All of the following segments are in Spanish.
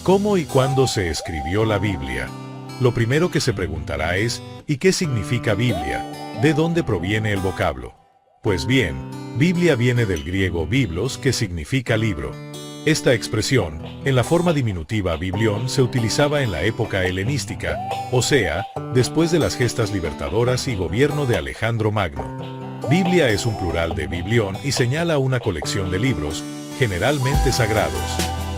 ¿Cómo y cuándo se escribió la Biblia? Lo primero que se preguntará es, ¿y qué significa Biblia? ¿De dónde proviene el vocablo? Pues bien, Biblia viene del griego biblos, que significa libro. Esta expresión, en la forma diminutiva biblión, se utilizaba en la época helenística, o sea, después de las gestas libertadoras y gobierno de Alejandro Magno. Biblia es un plural de biblión y señala una colección de libros, generalmente sagrados.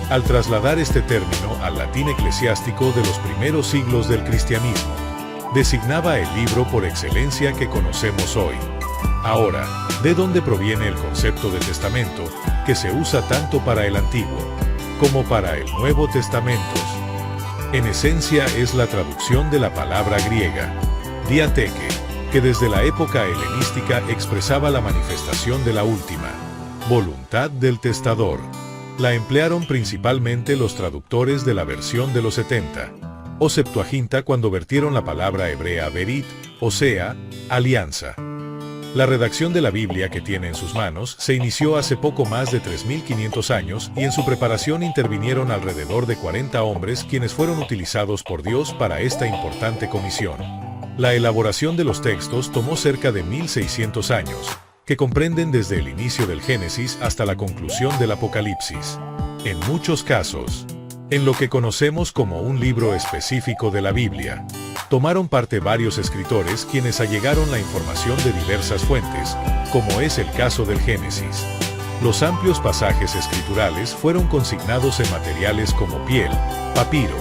Al trasladar este término al latín eclesiástico de los primeros siglos del cristianismo, designaba el libro por excelencia que conocemos hoy. Ahora, ¿de dónde proviene el concepto de testamento, que se usa tanto para el Antiguo como para el Nuevo Testamentos? En esencia es la traducción de la palabra griega, diateque, que desde la época helenística expresaba la manifestación de la última voluntad del testador. La emplearon principalmente los traductores de la versión de los 70, o Septuaginta, cuando vertieron la palabra hebrea berit, o sea, alianza. La redacción de la Biblia que tiene en sus manos se inició hace poco más de 3.500 años y en su preparación intervinieron alrededor de 40 hombres quienes fueron utilizados por Dios para esta importante comisión. La elaboración de los textos tomó cerca de 1.600 años, que comprenden desde el inicio del Génesis hasta la conclusión del Apocalipsis. En muchos casos, en lo que conocemos como un libro específico de la Biblia, tomaron parte varios escritores quienes allegaron la información de diversas fuentes, como es el caso del Génesis. Los amplios pasajes escriturales fueron consignados en materiales como piel, papiro,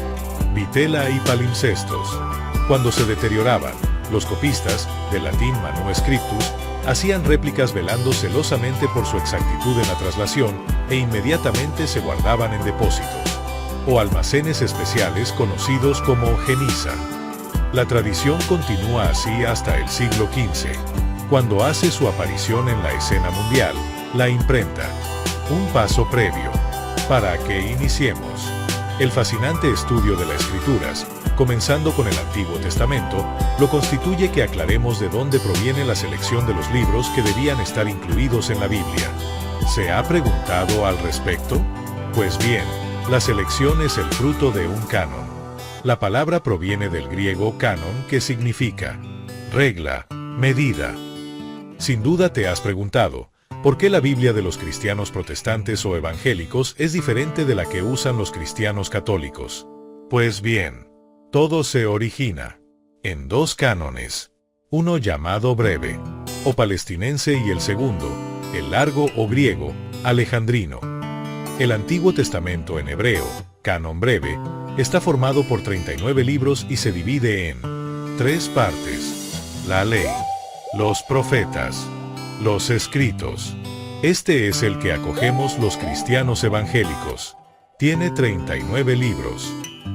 vitela y palimpsestos. Cuando se deterioraban, los copistas, del latín manu scriptus, hacían réplicas velando celosamente por su exactitud en la traslación e inmediatamente se guardaban en depósitos o almacenes especiales conocidos como geniza. La tradición continúa así hasta el siglo XV, cuando hace su aparición en la escena mundial, la imprenta. Un paso previo para que iniciemos el fascinante estudio de las Escrituras, comenzando con el Antiguo Testamento, lo constituye que aclaremos de dónde proviene la selección de los libros que debían estar incluidos en la Biblia. ¿Se ha preguntado al respecto? Pues bien, la selección es el fruto de un canon. La palabra proviene del griego canon, que significa regla, medida. Sin duda te has preguntado, ¿por qué la Biblia de los cristianos protestantes o evangélicos es diferente de la que usan los cristianos católicos? Pues bien, todo se origina en dos cánones, uno llamado breve, o palestinense, y el segundo, el largo o griego, alejandrino. El Antiguo Testamento en hebreo, canon breve, está formado por 39 libros y se divide en 3 partes: la ley, los profetas, los escritos. Este es el que acogemos los cristianos evangélicos. Tiene 39 libros.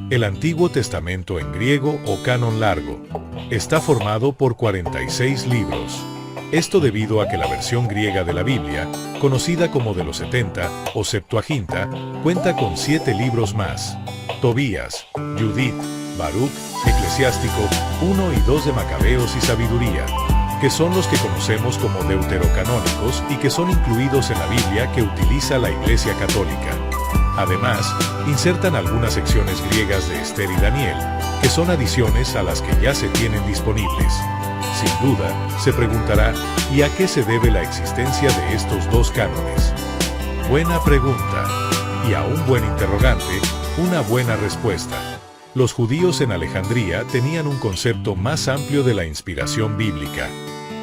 El Antiguo Testamento en griego o canon largo está formado por 46 libros. Esto debido a que la versión griega de la Biblia, conocida como de los 70 o Septuaginta, cuenta con 7 libros más: Tobías, Judith, Baruch, Eclesiástico, 1 y 2 de Macabeos y Sabiduría, que son los que conocemos como deuterocanónicos y que son incluidos en la Biblia que utiliza la Iglesia Católica. Además, insertan algunas secciones griegas de Esther y Daniel, que son adiciones a las que ya se tienen disponibles. Sin duda, se preguntará, ¿y a qué se debe la existencia de estos dos cánones? Buena pregunta. Y a un buen interrogante, una buena respuesta. Los judíos en Alejandría tenían un concepto más amplio de la inspiración bíblica.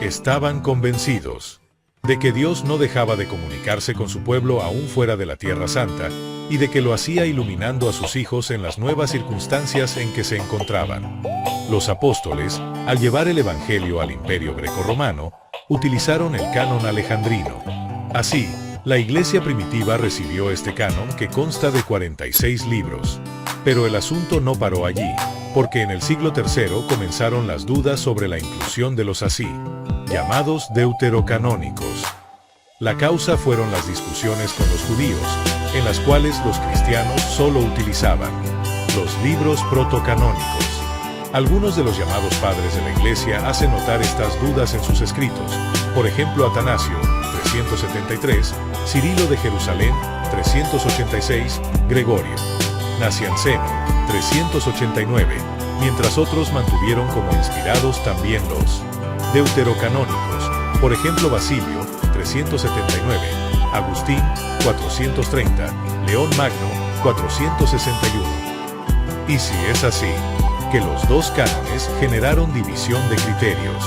Estaban convencidos de que Dios no dejaba de comunicarse con su pueblo aún fuera de la Tierra Santa, y de que lo hacía iluminando a sus hijos en las nuevas circunstancias en que se encontraban. Los apóstoles, al llevar el Evangelio al Imperio Grecorromano, utilizaron el canon alejandrino. Así, la Iglesia primitiva recibió este canon que consta de 46 libros. Pero el asunto no paró allí, porque en el siglo III comenzaron las dudas sobre la inclusión de los así llamados deuterocanónicos. La causa fueron las discusiones con los judíos, en las cuales los cristianos solo utilizaban los libros protocanónicos. Algunos de los llamados padres de la Iglesia hacen notar estas dudas en sus escritos, por ejemplo Atanasio, 373, Cirilo de Jerusalén, 386, Gregorio, Nacianceno, 389, mientras otros mantuvieron como inspirados también los deuterocanónicos, por ejemplo Basilio, 379, Agustín, 430, León Magno, 461. Y si es así, que los dos cánones generaron división de criterios,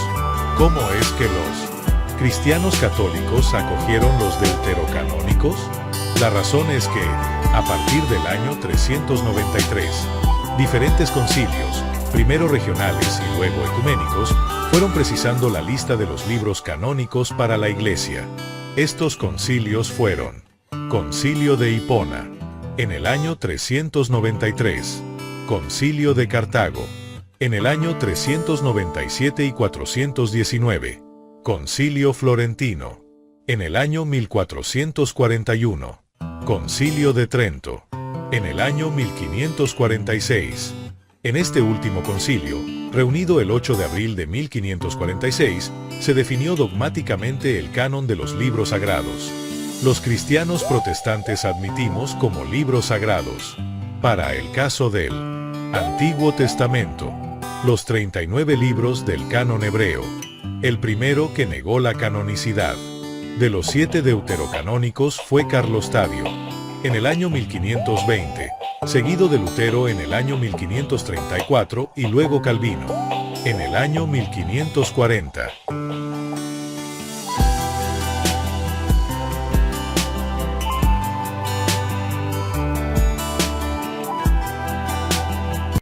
¿cómo es que los cristianos católicos acogieron los deuterocanónicos? La razón es que, a partir del año 393, diferentes concilios, primero regionales y luego ecuménicos, fueron precisando la lista de los libros canónicos para la Iglesia. Estos concilios fueron: Concilio de Hipona, en el año 393, Concilio de Cartago, en el año 397 y 419, Concilio Florentino, en el año 1441, Concilio de Trento, en el año 1546. En este último concilio, reunido el 8 de abril de 1546, se definió dogmáticamente el canon de los libros sagrados. Los cristianos protestantes admitimos como libros sagrados, para el caso del Antiguo Testamento, los 39 libros del canon hebreo, el primero que negó la canonicidad de los 7 deuterocanónicos fue Carlos Tadio, en el año 1520, seguido de Lutero en el año 1534 y luego Calvino, en el año 1540.